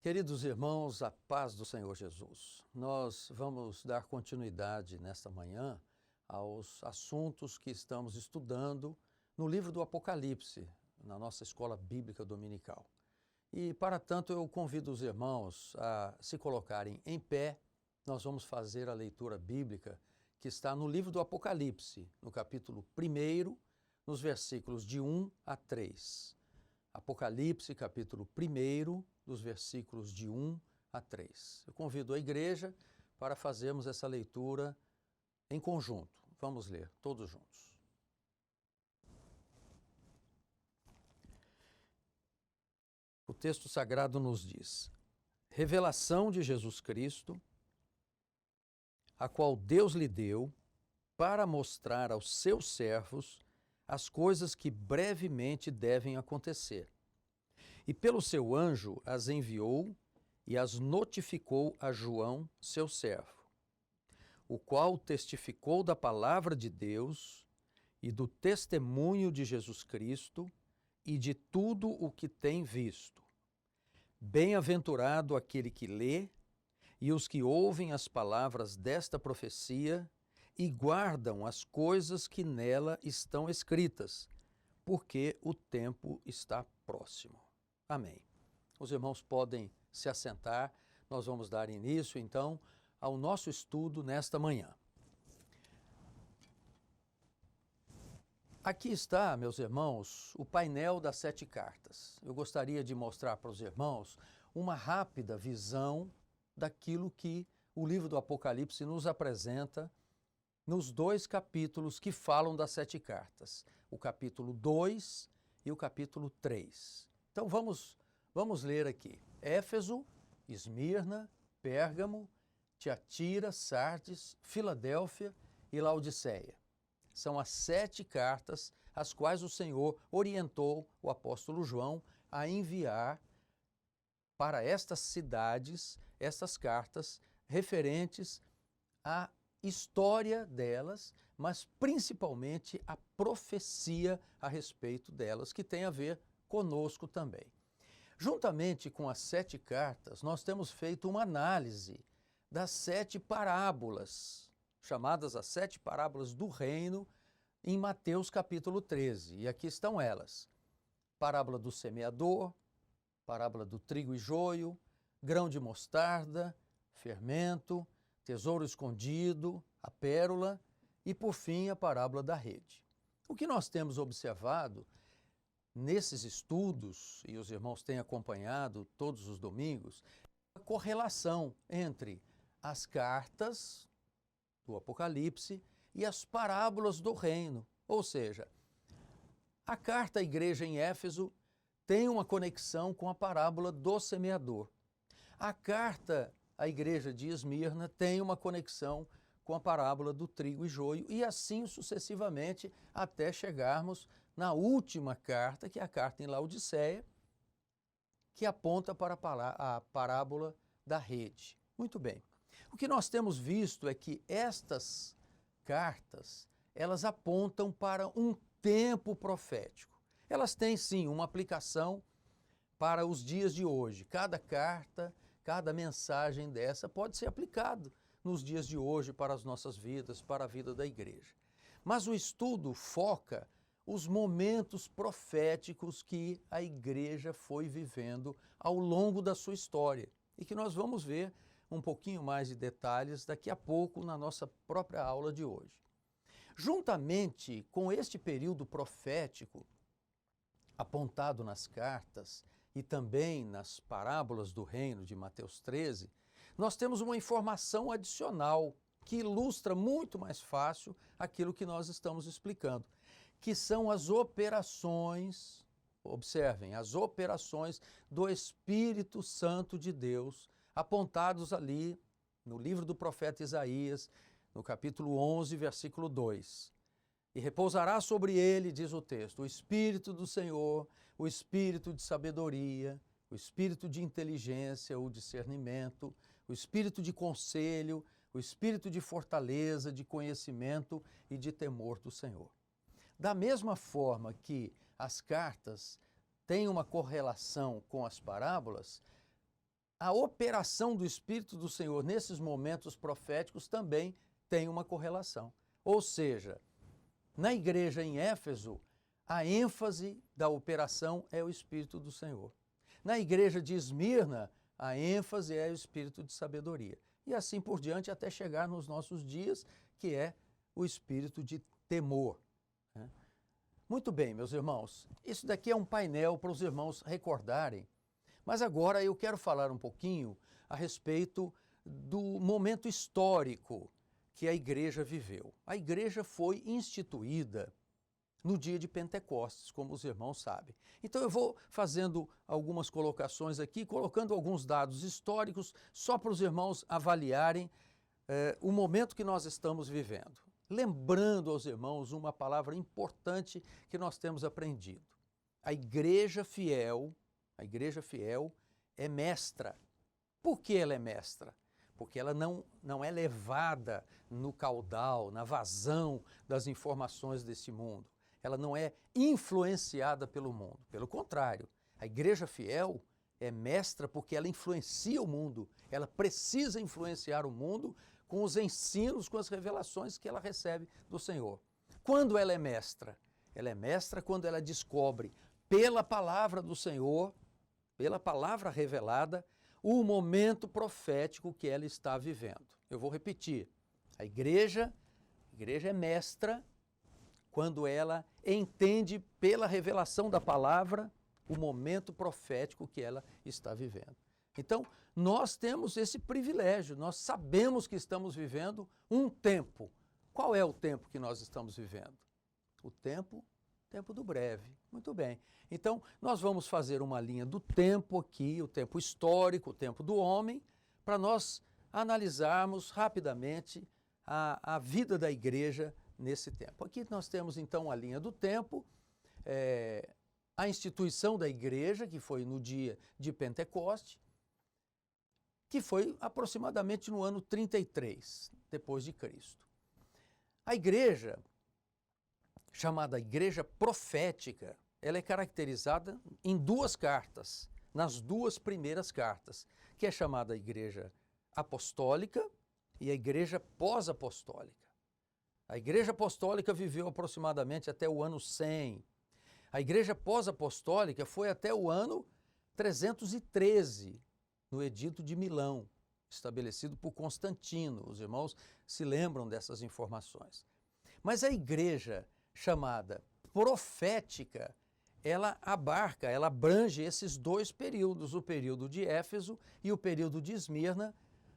Queridos irmãos, a paz do Senhor Jesus. Nós vamos dar continuidade nesta manhã aos assuntos que estamos estudando no livro do Apocalipse, na nossa escola bíblica dominical. E, para tanto, eu convido os irmãos a se colocarem em pé. Nós vamos fazer a leitura bíblica que está no livro do Apocalipse, no capítulo 1, nos versículos de 1 a 3. Apocalipse, capítulo 1, dos versículos de 1 a 3. Eu convido a igreja para fazermos essa leitura em conjunto. Vamos ler todos juntos. O texto sagrado nos diz: revelação de Jesus Cristo, a qual Deus lhe deu para mostrar aos seus servos as coisas que brevemente devem acontecer. E pelo seu anjo as enviou e as notificou a João, seu servo, o qual testificou da palavra de Deus e do testemunho de Jesus Cristo e de tudo o que tem visto. Bem-aventurado aquele que lê e os que ouvem as palavras desta profecia e guardam as coisas que nela estão escritas, porque o tempo está próximo. Amém. Os irmãos podem se assentar. Nós vamos dar início, então, ao nosso estudo nesta manhã. Aqui está, meus irmãos, o painel das 7 cartas. Eu gostaria de mostrar para os irmãos uma rápida visão daquilo que o livro do Apocalipse nos apresenta nos 2 capítulos que falam das 7 cartas, o capítulo 2 e o capítulo 3. Então vamos ler aqui. Éfeso, Esmirna, Pérgamo, Tiatira, Sardes, Filadélfia e Laodiceia. São as 7 cartas as quais o Senhor orientou o apóstolo João a enviar para estas cidades, estas cartas referentes à história delas, mas principalmente a profecia a respeito delas, que tem a ver conosco também. Juntamente com as 7 cartas, nós temos feito uma análise das 7 parábolas, chamadas as 7 parábolas do reino, em Mateus capítulo 13. E aqui estão elas: parábola do semeador, parábola do trigo e joio, grão de mostarda, fermento, tesouro escondido, a pérola e, por fim, a parábola da rede. O que nós temos observado nesses estudos, e os irmãos têm acompanhado todos os domingos, a correlação entre as cartas do Apocalipse e as parábolas do reino. Ou seja, a carta à igreja em Éfeso tem uma conexão com a parábola do semeador. A carta à igreja de Esmirna tem uma conexão com a parábola do trigo e joio, e assim sucessivamente até chegarmos na última carta, que é a carta em Laodiceia, que aponta para a parábola da rede. Muito bem. O que nós temos visto é que estas cartas, elas apontam para um tempo profético. Elas têm, sim, uma aplicação para os dias de hoje. Cada carta, cada mensagem dessa pode ser aplicado nos dias de hoje para as nossas vidas, para a vida da igreja. Mas o estudo foca os momentos proféticos que a igreja foi vivendo ao longo da sua história e que nós vamos ver um pouquinho mais de detalhes daqui a pouco na nossa própria aula de hoje. Juntamente com este período profético apontado nas cartas e também nas parábolas do reino de Mateus 13, nós temos uma informação adicional que ilustra muito mais fácil aquilo que nós estamos explicando, que são as operações, observem, as operações do Espírito Santo de Deus, apontados ali no livro do profeta Isaías, no capítulo 11, versículo 2. E repousará sobre ele, diz o texto, o Espírito do Senhor, o Espírito de sabedoria, o Espírito de inteligência ou discernimento, o Espírito de conselho, o Espírito de fortaleza, de conhecimento e de temor do Senhor. Da mesma forma que as cartas têm uma correlação com as parábolas, a operação do Espírito do Senhor nesses momentos proféticos também tem uma correlação. Ou seja, na igreja em Éfeso, a ênfase da operação é o Espírito do Senhor. Na igreja de Esmirna, a ênfase é o Espírito de sabedoria. E assim por diante até chegar nos nossos dias, que é o Espírito de temor. Muito bem, meus irmãos, isso daqui é um painel para os irmãos recordarem. Mas agora eu quero falar um pouquinho a respeito do momento histórico que a igreja viveu. A igreja foi instituída no dia de Pentecostes, como os irmãos sabem. Então eu vou fazendo algumas colocações aqui, colocando alguns dados históricos, só para os irmãos avaliarem o momento que nós estamos vivendo. Lembrando aos irmãos uma palavra importante que nós temos aprendido. A igreja fiel é mestra. Por que ela é mestra? Porque ela não é levada no caudal, na vazão das informações desse mundo. Ela não é influenciada pelo mundo. Pelo contrário, a igreja fiel é mestra porque ela influencia o mundo. Ela precisa influenciar o mundo com os ensinos, com as revelações que ela recebe do Senhor. Quando ela é mestra? Ela é mestra quando ela descobre, pela palavra do Senhor, pela palavra revelada, o momento profético que ela está vivendo. Eu vou repetir. A igreja é mestra quando ela entende pela revelação da palavra o momento profético que ela está vivendo. Então, nós temos esse privilégio, nós sabemos que estamos vivendo um tempo. Qual é o tempo que nós estamos vivendo? O tempo do breve. Muito bem. Então, nós vamos fazer uma linha do tempo aqui, o tempo histórico, o tempo do homem, para nós analisarmos rapidamente a vida da igreja nesse tempo. Aqui nós temos então a linha do tempo, a instituição da igreja, que foi no dia de Pentecoste, que foi aproximadamente no ano 33 depois de Cristo. A igreja, chamada igreja profética, ela é caracterizada em duas cartas, nas duas primeiras cartas, que é chamada igreja apostólica e a igreja pós-apostólica. A igreja apostólica viveu aproximadamente até o ano 100. A igreja pós-apostólica foi até o ano 313, no Edito de Milão, estabelecido por Constantino. Os irmãos se lembram dessas informações. Mas a igreja chamada profética, ela abrange esses dois períodos, o período de Éfeso e o período de Esmirna,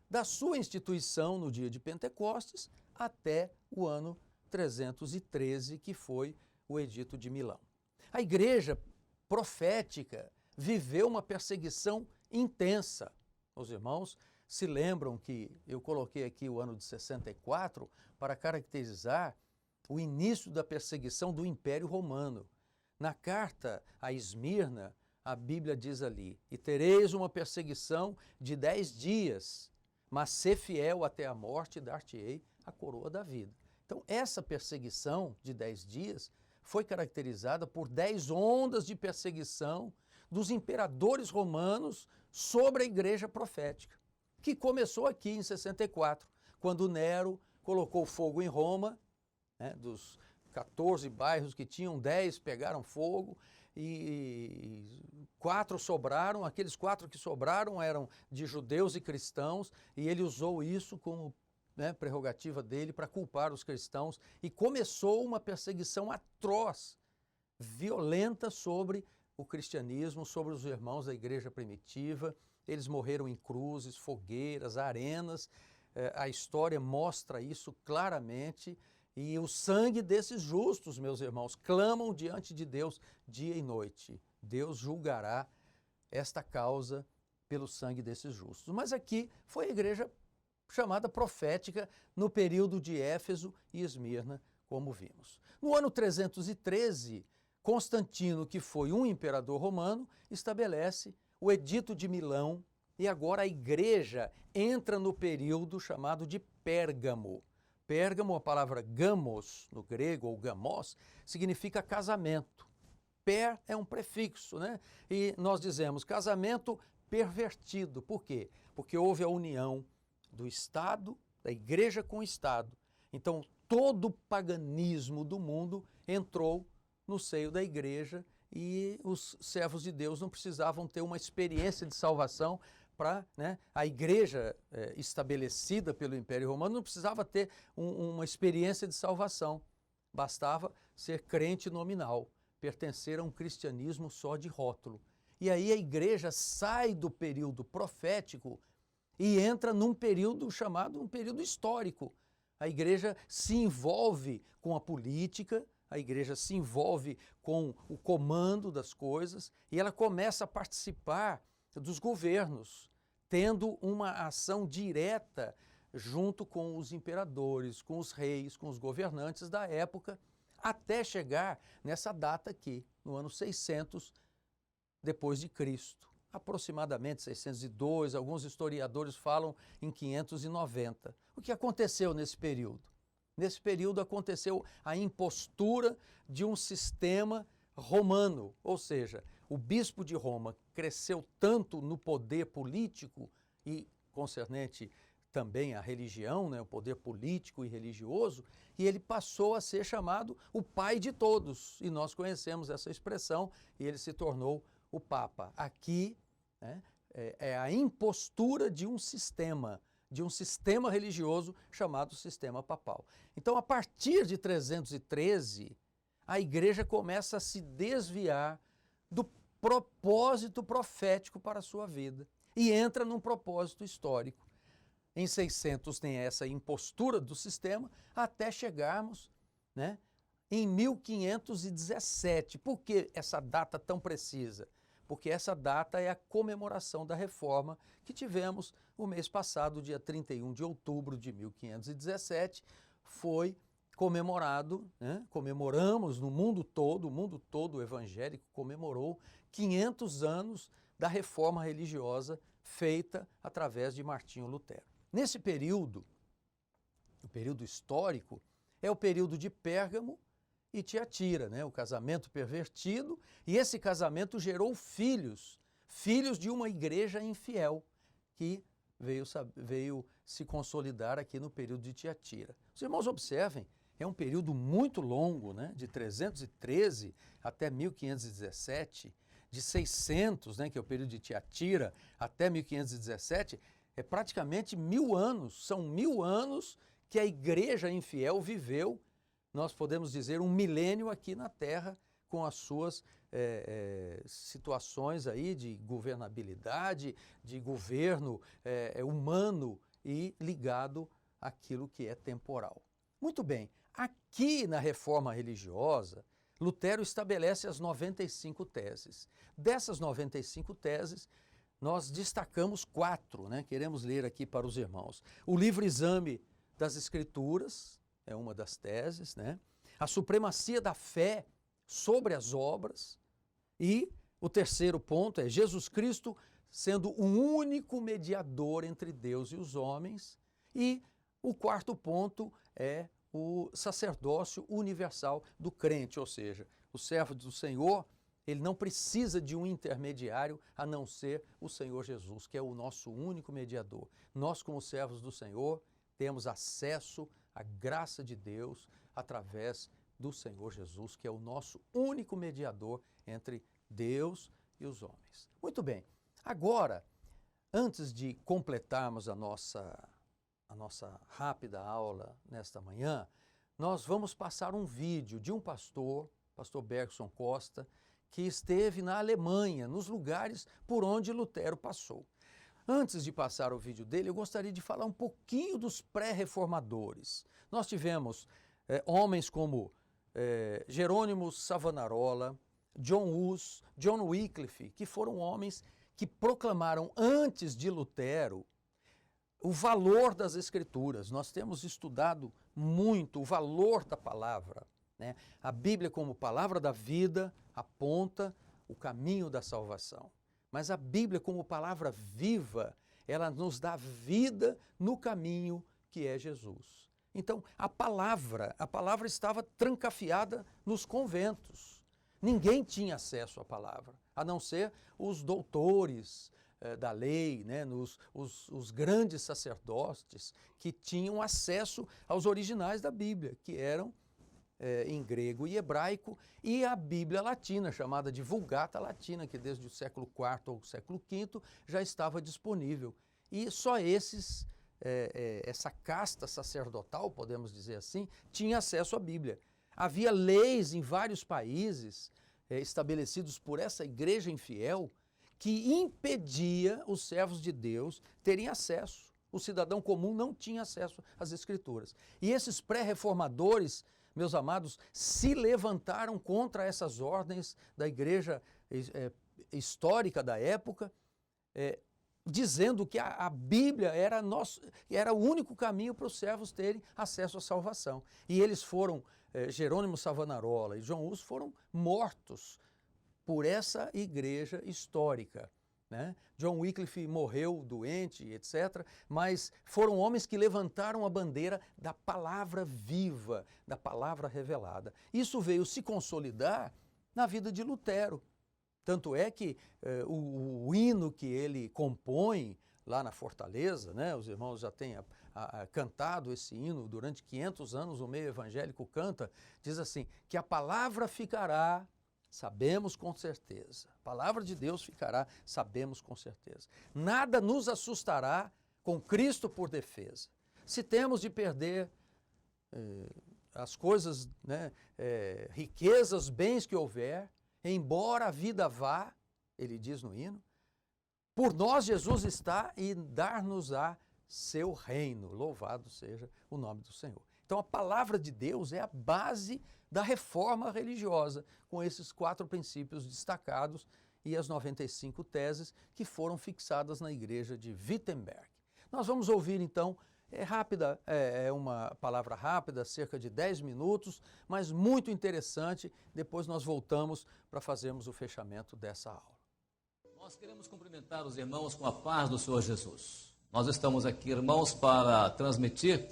da sua instituição no dia de Pentecostes até o ano 313, que foi o Edito de Milão. A igreja profética viveu uma perseguição intensa. Os irmãos se lembram que eu coloquei aqui o ano de 64 para caracterizar o início da perseguição do Império Romano. Na carta a Esmirna, a Bíblia diz ali: e tereis uma perseguição de 10 dias, mas ser fiel até a morte, dar-te-ei a coroa da vida. Então, essa perseguição de 10 dias foi caracterizada por 10 ondas de perseguição dos imperadores romanos sobre a igreja profética, que começou aqui em 64, quando Nero colocou fogo em Roma, dos 14 bairros que tinham, 10 pegaram fogo e 4 sobraram. Aqueles 4 que sobraram eram de judeus e cristãos, e ele usou isso como prerrogativa dele para culpar os cristãos, e começou uma perseguição atroz, violenta sobre o cristianismo, sobre os irmãos da igreja primitiva. Eles morreram em cruzes, fogueiras, arenas. A história mostra isso claramente. E o sangue desses justos, meus irmãos, clamam diante de Deus dia e noite. Deus julgará esta causa pelo sangue desses justos. Mas aqui foi a igreja chamada profética no período de Éfeso e Esmirna, como vimos. No ano 313, Constantino, que foi um imperador romano, estabelece o Edito de Milão, e agora a igreja entra no período chamado de Pérgamo. Pérgamo, a palavra gamos, no grego, ou gamos, significa casamento. Per é um prefixo, né? E nós dizemos casamento pervertido. Por quê? Porque houve a união do Estado, da igreja com o Estado. Então, todo o paganismo do mundo entrou no seio da igreja e os servos de Deus não precisavam ter uma experiência de salvação para, a igreja estabelecida pelo Império Romano não precisava ter uma experiência de salvação. Bastava ser crente nominal, pertencer a um cristianismo só de rótulo. E aí a igreja sai do período profético e entra num período chamado um período histórico. A igreja se envolve com a política, a igreja se envolve com o comando das coisas e ela começa a participar dos governos, tendo uma ação direta junto com os imperadores, com os reis, com os governantes da época, até chegar nessa data aqui, no ano 600 depois de Cristo. Aproximadamente 602, alguns historiadores falam em 590. O que aconteceu nesse período? Nesse período aconteceu a impostura de um sistema romano, ou seja, o bispo de Roma cresceu tanto no poder político e concernente também à religião, o poder político e religioso, e ele passou a ser chamado o pai de todos. E nós conhecemos essa expressão e ele se tornou o Papa. Aqui é a impostura de um sistema religioso chamado sistema papal. Então, a partir de 313, a igreja começa a se desviar do propósito profético para a sua vida e entra num propósito histórico. Em 600 tem essa impostura do sistema até chegarmos em 1517. Por que essa data tão precisa? Porque essa data é a comemoração da reforma que tivemos o mês passado, dia 31 de outubro de 1517, foi comemorado, comemoramos no mundo todo, o mundo todo evangélico comemorou 500 anos da reforma religiosa feita através de Martinho Lutero. Nesse período, o período histórico, é o período de Pérgamo e Tiatira, o casamento pervertido, e esse casamento gerou filhos de uma igreja infiel, que veio se consolidar aqui no período de Tiatira. Os irmãos observem, é um período muito longo, de 313 até 1517, de 600, que é o período de Tiatira, até 1517, é praticamente 1000 anos, são 1000 anos que a igreja infiel viveu, nós podemos dizer, um milênio aqui na Terra, com as suas situações aí de governabilidade, de governo humano e ligado àquilo que é temporal. Muito bem, aqui na reforma religiosa, Lutero estabelece as 95 teses. Dessas 95 teses, nós destacamos 4, queremos ler aqui para os irmãos. O livre exame das Escrituras é uma das teses, A supremacia da fé sobre as obras. E o terceiro ponto é Jesus Cristo sendo o único mediador entre Deus e os homens. E o quarto ponto é o sacerdócio universal do crente, ou seja, o servo do Senhor, ele não precisa de um intermediário a não ser o Senhor Jesus, que é o nosso único mediador. Nós, como servos do Senhor, temos acesso à graça de Deus através do Senhor Jesus, que é o nosso único mediador entre Deus e os homens. Muito bem, agora, antes de completarmos a nossa rápida aula nesta manhã, nós vamos passar um vídeo de um pastor Bergson Costa, que esteve na Alemanha, nos lugares por onde Lutero passou. Antes de passar o vídeo dele, eu gostaria de falar um pouquinho dos pré-reformadores. Nós tivemos homens como Jerônimo Savonarola, John Hus, John Wycliffe, que foram homens que proclamaram antes de Lutero o valor das Escrituras. Nós temos estudado muito o valor da palavra. A Bíblia, como palavra da vida, aponta o caminho da salvação. Mas a Bíblia, como palavra viva, ela nos dá vida no caminho que é Jesus. Então, a palavra estava trancafiada nos conventos. Ninguém tinha acesso à palavra, a não ser os doutores, da lei, né, os grandes sacerdotes que tinham acesso aos originais da Bíblia, que eram em grego e hebraico, e a Bíblia latina, chamada de Vulgata Latina, que desde o século IV ou século V já estava disponível. E só essa casta sacerdotal, podemos dizer assim, tinha acesso à Bíblia. Havia leis em vários países estabelecidos por essa igreja infiel que impedia os servos de Deus terem acesso. O cidadão comum não tinha acesso às Escrituras. E esses pré-reformadores, meus amados, se levantaram contra essas ordens da igreja histórica da época, dizendo que a Bíblia era o único caminho para os servos terem acesso à salvação. E eles foram, Jerônimo Savonarola e John Hus foram mortos por essa igreja histórica, né? John Wycliffe morreu doente, etc., mas foram homens que levantaram a bandeira da palavra viva, da palavra revelada. Isso veio se consolidar na vida de Lutero. Tanto é que o hino que ele compõe lá na Fortaleza, né, os irmãos já têm cantado esse hino durante 500 anos, o meio evangélico canta, diz assim, que a palavra ficará, sabemos com certeza. A palavra de Deus ficará, sabemos com certeza. Nada nos assustará com Cristo por defesa. Se temos de perder as coisas, né, riquezas, bens que houver, embora a vida vá, ele diz no hino, por nós Jesus está e dar-nos-á seu reino. Louvado seja o nome do Senhor. Então a palavra de Deus é a base da reforma religiosa, com esses 4 princípios destacados e as 95 teses que foram fixadas na igreja de Wittenberg. Nós vamos ouvir então, é uma palavra rápida, cerca de 10 minutos, mas muito interessante. Depois nós voltamos para fazermos o fechamento dessa aula. Nós queremos cumprimentar os irmãos com a paz do Senhor Jesus. Nós estamos aqui, irmãos, para transmitir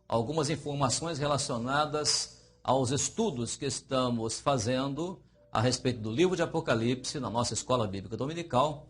algumas informações relacionadas aos estudos que estamos fazendo a respeito do livro de Apocalipse na nossa Escola Bíblica Dominical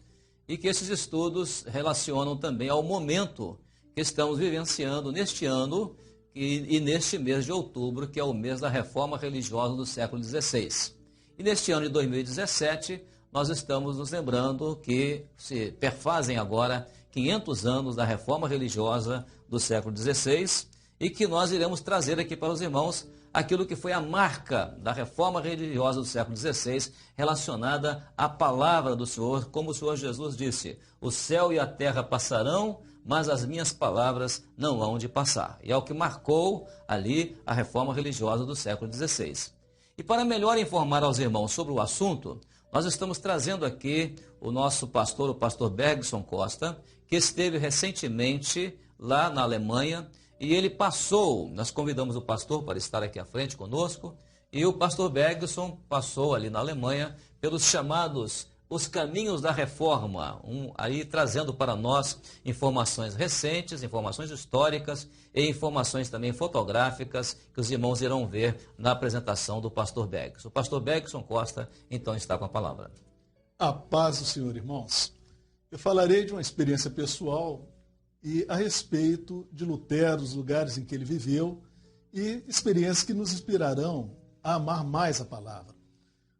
e que esses estudos relacionam também ao momento que estamos vivenciando neste ano e neste mês de outubro, que é o mês da Reforma Religiosa do século XVI. E neste ano de 2017, nós estamos nos lembrando que se perfazem agora 500 anos da Reforma Religiosa do século XVI e que nós iremos trazer aqui para os irmãos aquilo que foi a marca da Reforma Religiosa do século XVI relacionada à palavra do Senhor, como o Senhor Jesus disse, o céu e a terra passarão, mas as minhas palavras não hão de passar. E é o que marcou ali a Reforma Religiosa do século XVI. E para melhor informar aos irmãos sobre o assunto, nós estamos trazendo aqui o nosso pastor, o pastor Bergson Costa, que esteve recentemente lá na Alemanha, e ele passou, nós convidamos o pastor para estar aqui à frente conosco, e o pastor Bergson passou ali na Alemanha pelos chamados os caminhos da reforma, aí trazendo para nós informações recentes, informações históricas e informações também fotográficas que os irmãos irão ver na apresentação do pastor Bergson. O pastor Bergson Costa, então, está com a palavra. A paz do Senhor, irmãos. Eu falarei de uma experiência pessoal e a respeito de Lutero, os lugares em que ele viveu e experiências que nos inspirarão a amar mais a palavra.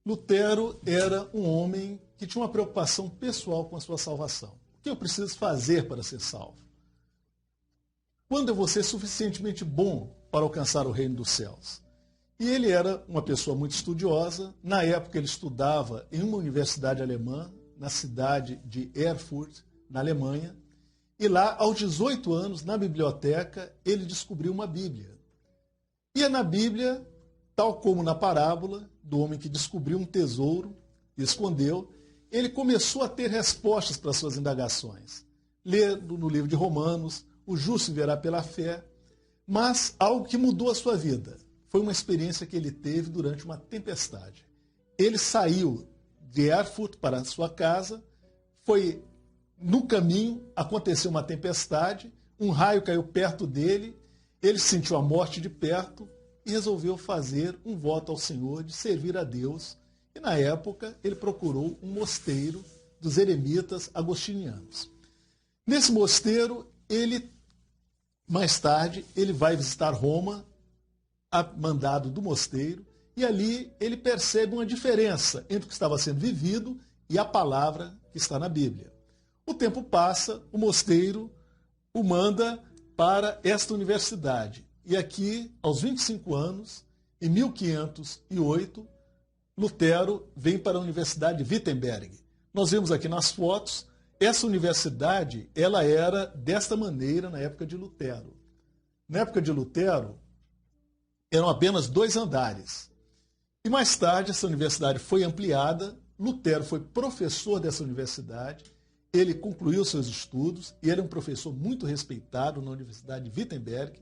Lutero era um homem que tinha uma preocupação pessoal com a sua salvação. O que eu preciso fazer para ser salvo? Quando eu vou ser suficientemente bom para alcançar o reino dos céus? E ele era uma pessoa muito estudiosa. Na época ele estudava em uma universidade alemã, na cidade de Erfurt, na Alemanha. E lá, aos 18 anos, na biblioteca, ele descobriu uma Bíblia. E é na Bíblia, tal como na parábola do homem que descobriu um tesouro e escondeu, ele começou a ter respostas para suas indagações. Lê no livro de Romanos, o justo viverá pela fé, mas algo que mudou a sua vida foi uma experiência que ele teve durante uma tempestade. Ele saiu de Erfurt para a sua casa, foi no caminho, aconteceu uma tempestade, um raio caiu perto dele, ele sentiu a morte de perto e resolveu fazer um voto ao Senhor de servir a Deus. E na época ele procurou um mosteiro dos eremitas agostinianos. Nesse mosteiro, mais tarde, ele vai visitar Roma, a mandado do mosteiro, e ali ele percebe uma diferença entre o que estava sendo vivido e a palavra que está na Bíblia. O tempo passa, o mosteiro o manda para esta universidade. E aqui, aos 25 anos, em 1508, Lutero vem para a Universidade de Wittenberg. Nós vemos aqui nas fotos, essa universidade, ela era desta maneira na época de Lutero. Na época de Lutero, eram apenas 2 andares. E mais tarde, essa universidade foi ampliada, Lutero foi professor dessa universidade, ele concluiu seus estudos, e ele é um professor muito respeitado na Universidade de Wittenberg.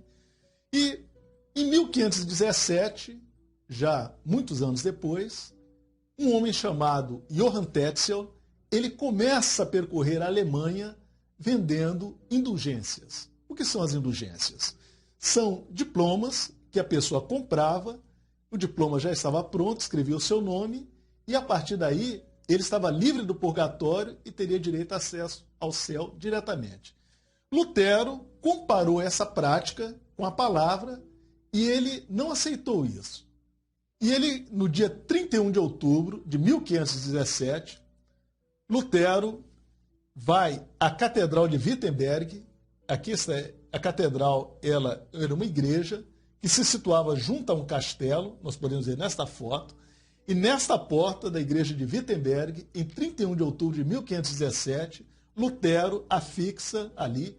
E em 1517, já muitos anos depois, um homem chamado Johann Tetzel, ele começa a percorrer a Alemanha vendendo indulgências. O que são as indulgências? São diplomas que a pessoa comprava, o diploma já estava pronto, escrevia o seu nome, e a partir daí ele estava livre do purgatório e teria direito a acesso ao céu diretamente. Lutero comparou essa prática com a palavra e ele não aceitou isso. E ele, no dia 31 de outubro de 1517, Lutero vai à Catedral de Wittenberg. Aqui está a catedral, ela era uma igreja que se situava junto a um castelo, nós podemos ver nesta foto, e nesta porta da igreja de Wittenberg, em 31 de outubro de 1517, Lutero afixa ali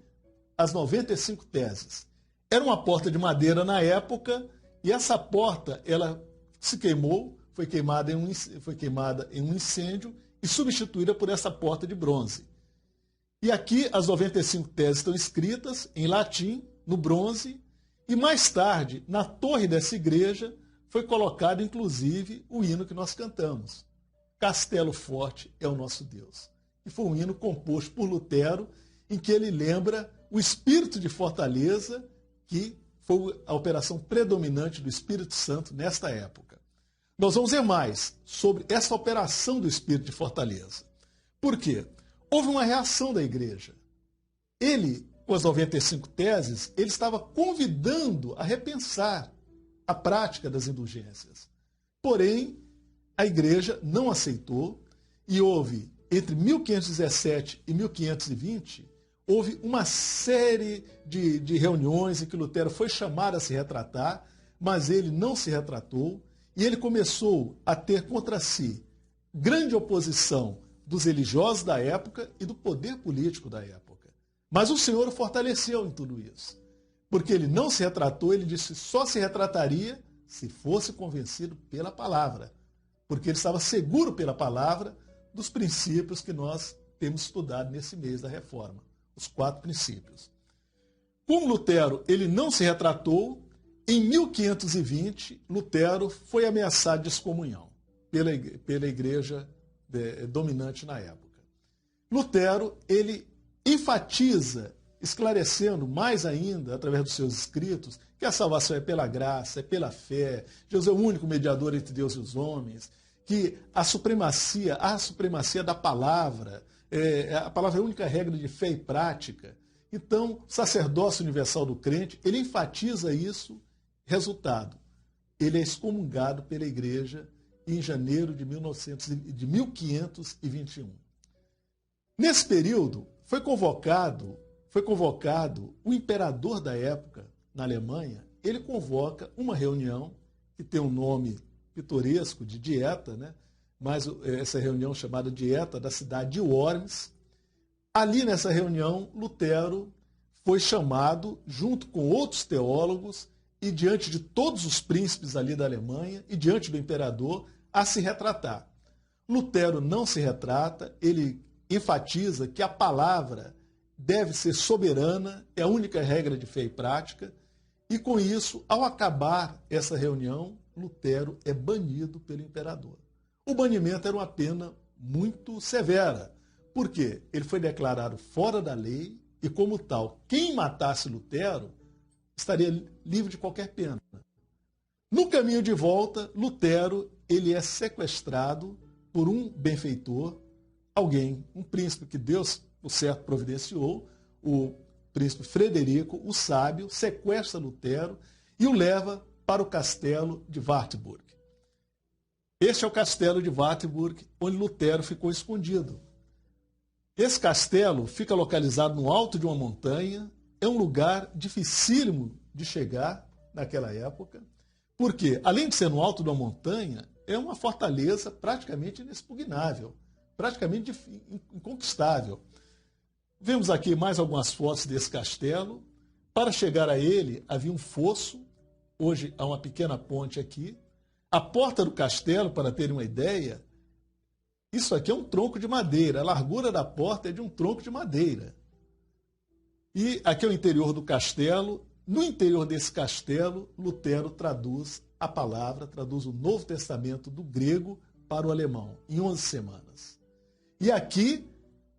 as 95 teses. Era uma porta de madeira na época, e essa porta ela se queimou, foi queimada em um incêndio e substituída por essa porta de bronze. E aqui as 95 teses estão escritas em latim, no bronze, e mais tarde, na torre dessa igreja, foi colocado inclusive o hino que nós cantamos. Castelo Forte é o nosso Deus. E foi um hino composto por Lutero, em que ele lembra o espírito de fortaleza, que foi a operação predominante do Espírito Santo nesta época. Nós vamos ver mais sobre essa operação do espírito de fortaleza. Por quê? Houve uma reação da igreja. Ele, com as 95 teses, ele estava convidando a repensar a prática das indulgências. Porém, a igreja não aceitou e houve, entre 1517 e 1520, houve uma série de reuniões em que Lutero foi chamado a se retratar, mas ele não se retratou e ele começou a ter contra si grande oposição dos religiosos da época e do poder político da época. Mas o Senhor o fortaleceu em tudo isso. Porque ele não se retratou, ele disse que só se retrataria se fosse convencido pela palavra. Porque ele estava seguro pela palavra dos princípios que nós temos estudado nesse mês da Reforma. Os 4 princípios. Como Lutero ele não se retratou, em 1520, Lutero foi ameaçado de excomunhão pela igreja dominante na época. Lutero, ele enfatiza, esclarecendo mais ainda, através dos seus escritos, que a salvação é pela graça, é pela fé, Jesus é o único mediador entre Deus e os homens, que a supremacia da palavra, a palavra é a única regra de fé e prática. Então, o sacerdócio universal do crente, ele enfatiza isso. Resultado, ele é excomungado pela igreja em janeiro de 1521. Nesse período, foi convocado o imperador da época, na Alemanha, ele convoca uma reunião que tem um nome pitoresco de dieta, né? Mas essa reunião chamada Dieta da cidade de Worms. Ali nessa reunião, Lutero foi chamado, junto com outros teólogos, e diante de todos os príncipes ali da Alemanha, e diante do imperador, a se retratar. Lutero não se retrata, ele enfatiza que a palavra deve ser soberana, é a única regra de fé e prática, e com isso, ao acabar essa reunião, Lutero é banido pelo imperador. O banimento era uma pena muito severa, porque ele foi declarado fora da lei e, como tal, quem matasse Lutero estaria livre de qualquer pena. No caminho de volta, Lutero ele é sequestrado por um benfeitor alguém, um príncipe que Deus, por certo, providenciou, o príncipe Frederico, o sábio, sequestra Lutero e o leva para o castelo de Wartburg. Este é o castelo de Wartburg, onde Lutero ficou escondido. Esse castelo fica localizado no alto de uma montanha, é um lugar dificílimo de chegar naquela época, porque, além de ser no alto de uma montanha, é uma fortaleza praticamente inexpugnável, praticamente inconquistável. Vemos aqui mais algumas fotos desse castelo. Para chegar a ele, havia um fosso, hoje há uma pequena ponte aqui. A porta do castelo, para terem uma ideia, isso aqui é um tronco de madeira, a largura da porta é de um tronco de madeira. E aqui é o interior do castelo. No interior desse castelo, Lutero traduz a palavra, traduz o Novo Testamento do grego para o alemão, em 11 semanas. E aqui,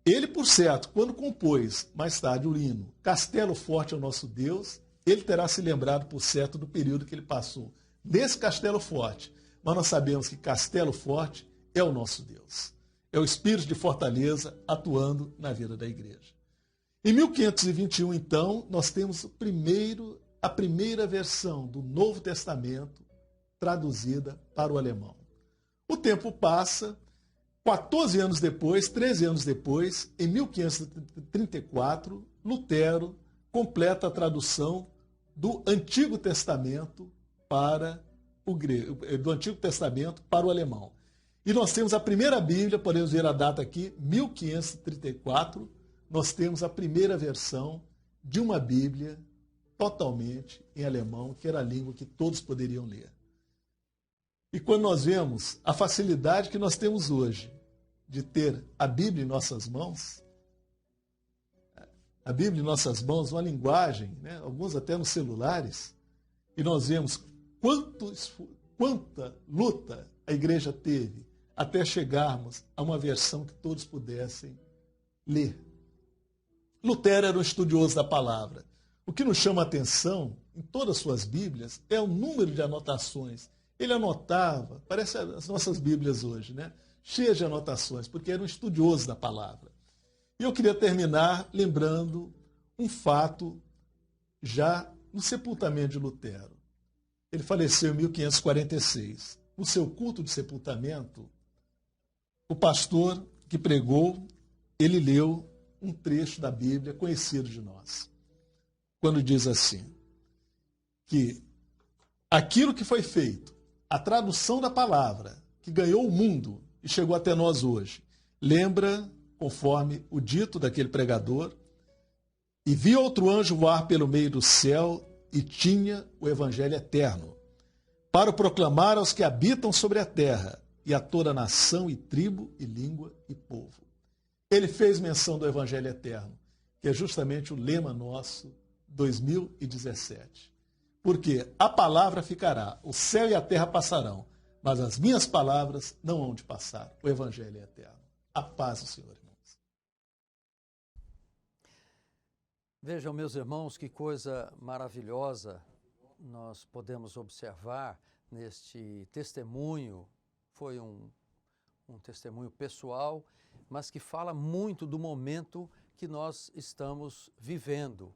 ele, por certo, quando compôs, mais tarde, o hino Castelo Forte é o Nosso Deus, ele terá se lembrado, por certo, do período que ele passou nesse Castelo Forte. Mas nós sabemos que Castelo Forte é o nosso Deus. É o espírito de fortaleza atuando na vida da igreja. Em 1521, então, nós temos a primeira versão do Novo Testamento traduzida para o alemão. O tempo passa, 14 anos depois, 13 anos depois, em 1534, Lutero completa a tradução do Antigo Testamento para o grego, do Antigo Testamento para o alemão. E nós temos a primeira Bíblia, podemos ver a data aqui, 1534, nós temos a primeira versão de uma Bíblia totalmente em alemão, que era a língua que todos poderiam ler. E quando nós vemos a facilidade que nós temos hoje de ter a Bíblia em nossas mãos, uma linguagem, né, alguns até nos celulares, e nós vemos quanta luta a igreja teve até chegarmos a uma versão que todos pudessem ler. Lutero era um estudioso da palavra. O que nos chama a atenção em todas as suas Bíblias é o número de anotações. Ele anotava, parece as nossas Bíblias hoje, né? Cheias de anotações, porque era um estudioso da palavra. E eu queria terminar lembrando um fato já no sepultamento de Lutero. Ele faleceu em 1546. No seu culto de sepultamento, o pastor que pregou, ele leu um trecho da Bíblia conhecido de nós. Quando diz assim, que aquilo que foi feito, a tradução da palavra, que ganhou o mundo e chegou até nós hoje, lembra, conforme o dito daquele pregador, e vi outro anjo voar pelo meio do céu e tinha o evangelho eterno, para o proclamar aos que habitam sobre a terra e a toda nação e tribo e língua e povo. Ele fez menção do evangelho eterno, que é justamente o lema nosso 2017. Porque a palavra ficará, o céu e a terra passarão, mas as minhas palavras não hão de passar. O evangelho é eterno. A paz do Senhor, irmãos. Vejam, meus irmãos, que coisa maravilhosa nós podemos observar neste testemunho. Foi um testemunho pessoal, mas que fala muito do momento que nós estamos vivendo.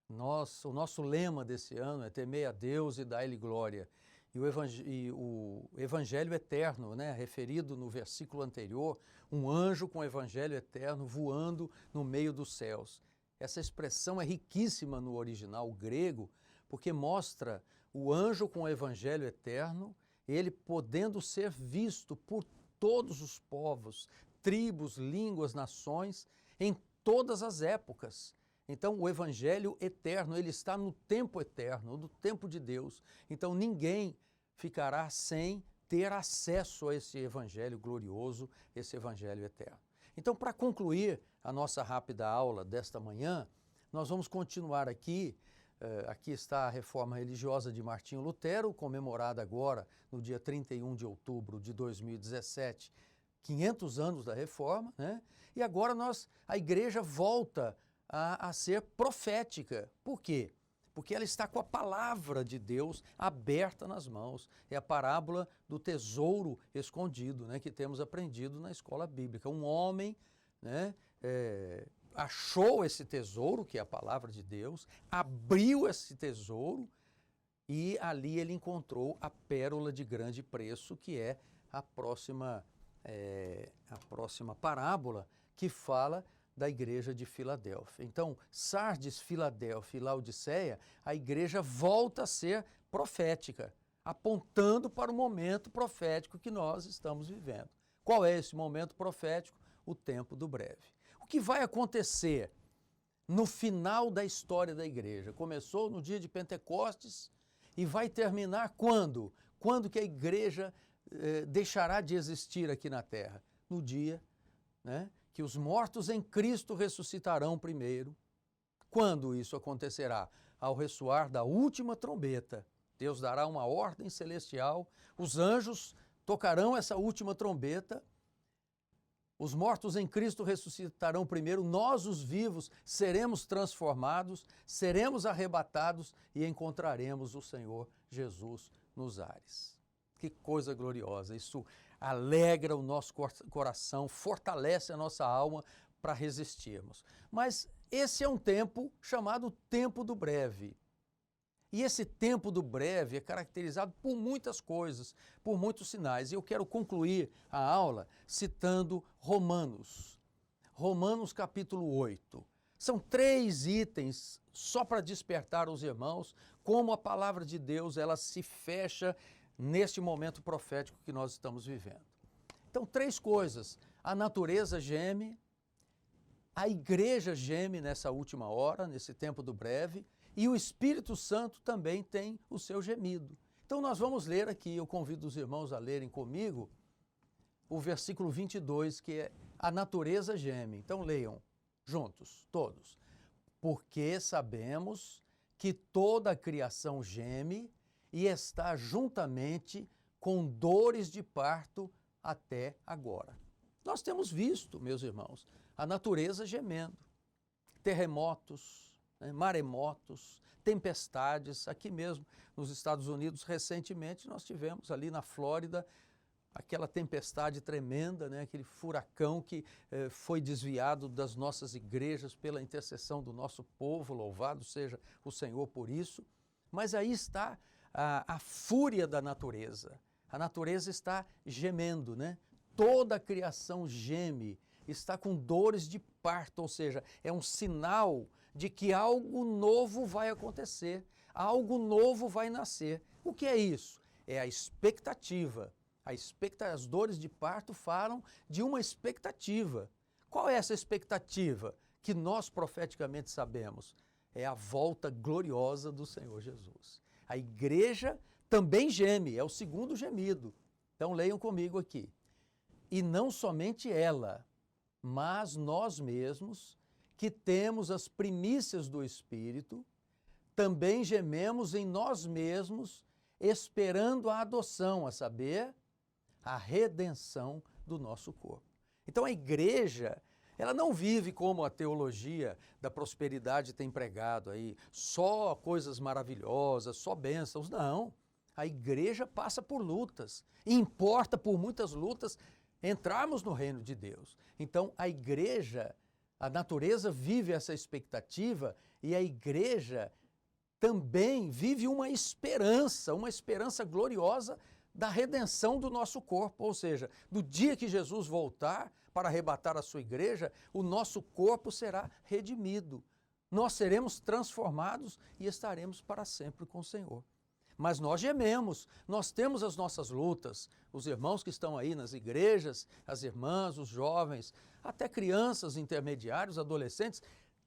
O nosso lema desse ano é temer a Deus e dar-lhe glória. E o evangelho eterno, né, referido no versículo anterior, um anjo com o evangelho eterno voando no meio dos céus. Essa expressão é riquíssima no original grego, porque mostra o anjo com o evangelho eterno, ele podendo ser visto por todos os povos, tribos, línguas, nações, em todas as épocas. Então, o evangelho eterno, ele está no tempo eterno, no tempo de Deus. Então, ninguém ficará sem ter acesso a esse evangelho glorioso, esse evangelho eterno. Então, para concluir a nossa rápida aula desta manhã, nós vamos continuar aqui. Aqui está a reforma religiosa de Martinho Lutero, comemorada agora no dia 31 de outubro de 2017, 500 anos da reforma, né? E agora a igreja volta a ser profética. Por quê? porque ela está com a palavra de Deus aberta nas mãos. É a parábola do tesouro escondido, né, que temos aprendido na escola bíblica. Um homem, né, achou esse tesouro, que é a palavra de Deus, abriu esse tesouro e ali ele encontrou a pérola de grande preço, que é a próxima parábola, que fala da igreja de Filadélfia. Então, Sardes, Filadélfia e Laodiceia, a igreja volta a ser profética, apontando para o momento profético que nós estamos vivendo. Qual é esse momento profético? O tempo do breve. O que vai acontecer no final da história da igreja? Começou no dia de Pentecostes e vai terminar quando? Quando que a igreja deixará de existir aqui na terra? No dia, né, que os mortos em Cristo ressuscitarão primeiro. Quando isso acontecerá? Ao ressoar da última trombeta. Deus dará uma ordem celestial, os anjos tocarão essa última trombeta, os mortos em Cristo ressuscitarão primeiro, nós, os vivos, seremos transformados, seremos arrebatados e encontraremos o Senhor Jesus nos ares. Que coisa gloriosa! Isso alegra o nosso coração, fortalece a nossa alma para resistirmos. Mas esse é um tempo chamado tempo do breve. E esse tempo do breve é caracterizado por muitas coisas, por muitos sinais. E eu quero concluir a aula citando Romanos. Romanos capítulo 8. São 3 itens só para despertar os irmãos como a palavra de Deus ela se fecha neste momento profético que nós estamos vivendo. Então, 3 coisas. A natureza geme, a igreja geme nessa última hora, nesse tempo do breve, e o Espírito Santo também tem o seu gemido. Então, nós vamos ler aqui, eu convido os irmãos a lerem comigo, o versículo 22, que é a natureza geme. Então, leiam juntos, todos. Porque sabemos que toda a criação geme e está juntamente com dores de parto até agora. Nós temos visto, meus irmãos, a natureza gemendo, terremotos, maremotos, tempestades. Aqui mesmo nos Estados Unidos, recentemente, nós tivemos ali na Flórida aquela tempestade tremenda, né? Aquele furacão que foi desviado das nossas igrejas pela intercessão do nosso povo, louvado seja o Senhor por isso. Mas aí está a fúria da natureza. A natureza está gemendo, né? Toda a criação geme, está com dores de parto, ou seja, é um sinal de que algo novo vai acontecer, algo novo vai nascer. O que é isso? É a expectativa. As dores de parto falam de uma expectativa. Qual é essa expectativa que nós profeticamente sabemos? É a volta gloriosa do Senhor Jesus. A igreja também geme, é o segundo gemido. Então leiam comigo aqui. E não somente ela, mas nós mesmos, que temos as primícias do Espírito, também gememos em nós mesmos, esperando a adoção, a saber, a redenção do nosso corpo. Então a igreja, ela não vive como a teologia da prosperidade tem pregado aí, só coisas maravilhosas, só bênçãos. Não, a igreja passa por lutas, e importa por muitas lutas entrarmos no reino de Deus. Então a igreja, a natureza vive essa expectativa e a igreja também vive uma esperança gloriosa da redenção do nosso corpo, ou seja, do dia que Jesus voltar para arrebatar a sua igreja, o nosso corpo será redimido. Nós seremos transformados e estaremos para sempre com o Senhor. Mas nós gememos, nós temos as nossas lutas. Os irmãos que estão aí nas igrejas, as irmãs, os jovens, até crianças, intermediários, adolescentes,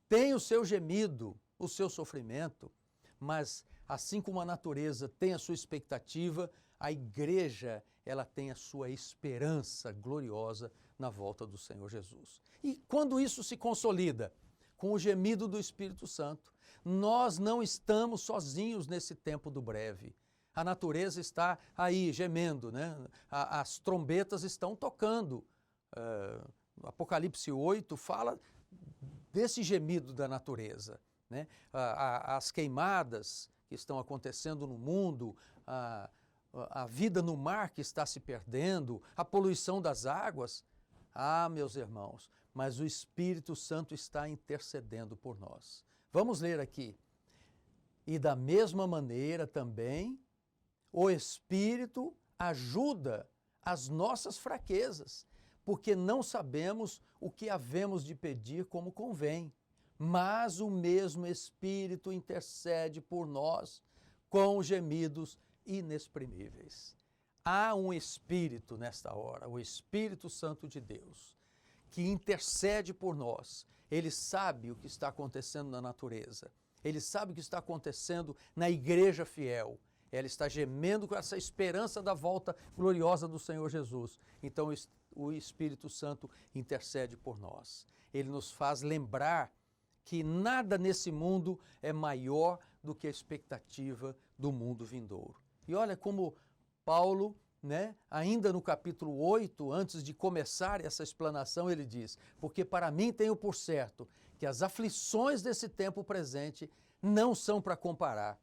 têm o seu gemido, o seu sofrimento. Mas assim como a natureza tem a sua expectativa, a igreja, ela tem a sua esperança gloriosa na volta do Senhor Jesus. E quando isso se consolida? Com o gemido do Espírito Santo. Nós não estamos sozinhos nesse tempo do breve. A natureza está aí gemendo, né? As trombetas estão tocando. Apocalipse 8 fala desse gemido da natureza. né? As queimadas que estão acontecendo no mundo, a vida no mar que está se perdendo, a poluição das águas. Ah, meus irmãos, mas o Espírito Santo está intercedendo por nós. Vamos ler aqui. E da mesma maneira também, o Espírito ajuda as nossas fraquezas, porque não sabemos o que havemos de pedir como convém, mas o mesmo Espírito intercede por nós com gemidos inexprimíveis. Há um Espírito nesta hora, o Espírito Santo de Deus, que intercede por nós. Ele sabe o que está acontecendo na natureza. Ele sabe o que está acontecendo na igreja fiel. Ela está gemendo com essa esperança da volta gloriosa do Senhor Jesus. Então o Espírito Santo intercede por nós. Ele nos faz lembrar que nada nesse mundo é maior do que a expectativa do mundo vindouro. E olha como Paulo, ainda no capítulo 8, antes de começar essa explanação, ele diz: porque para mim tenho por certo que as aflições desse tempo presente não são para comparar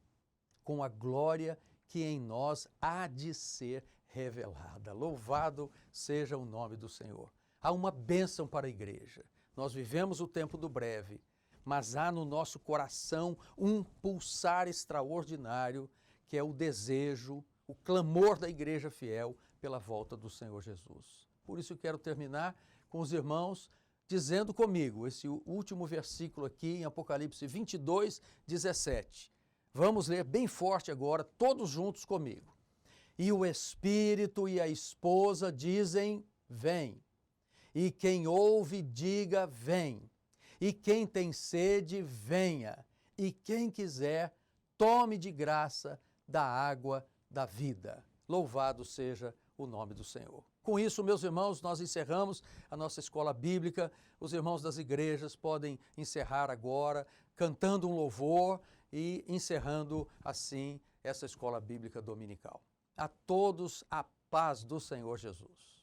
com a glória que em nós há de ser revelada. Louvado seja o nome do Senhor. Há uma bênção para a igreja. Nós vivemos o tempo do breve, mas há no nosso coração um pulsar extraordinário, que é o desejo, o clamor da igreja fiel pela volta do Senhor Jesus. Por isso eu quero terminar com os irmãos dizendo comigo esse último versículo aqui em Apocalipse 22, 17. Vamos ler bem forte agora, todos juntos comigo. E o Espírito e a esposa dizem: vem. E quem ouve, diga: vem. E quem tem sede, venha. E quem quiser, tome de graça da água da vida. Louvado seja o nome do Senhor. Com isso, meus irmãos, nós encerramos a nossa escola bíblica. Os irmãos das igrejas podem encerrar agora, cantando um louvor e encerrando assim essa escola bíblica dominical. A todos a paz do Senhor Jesus.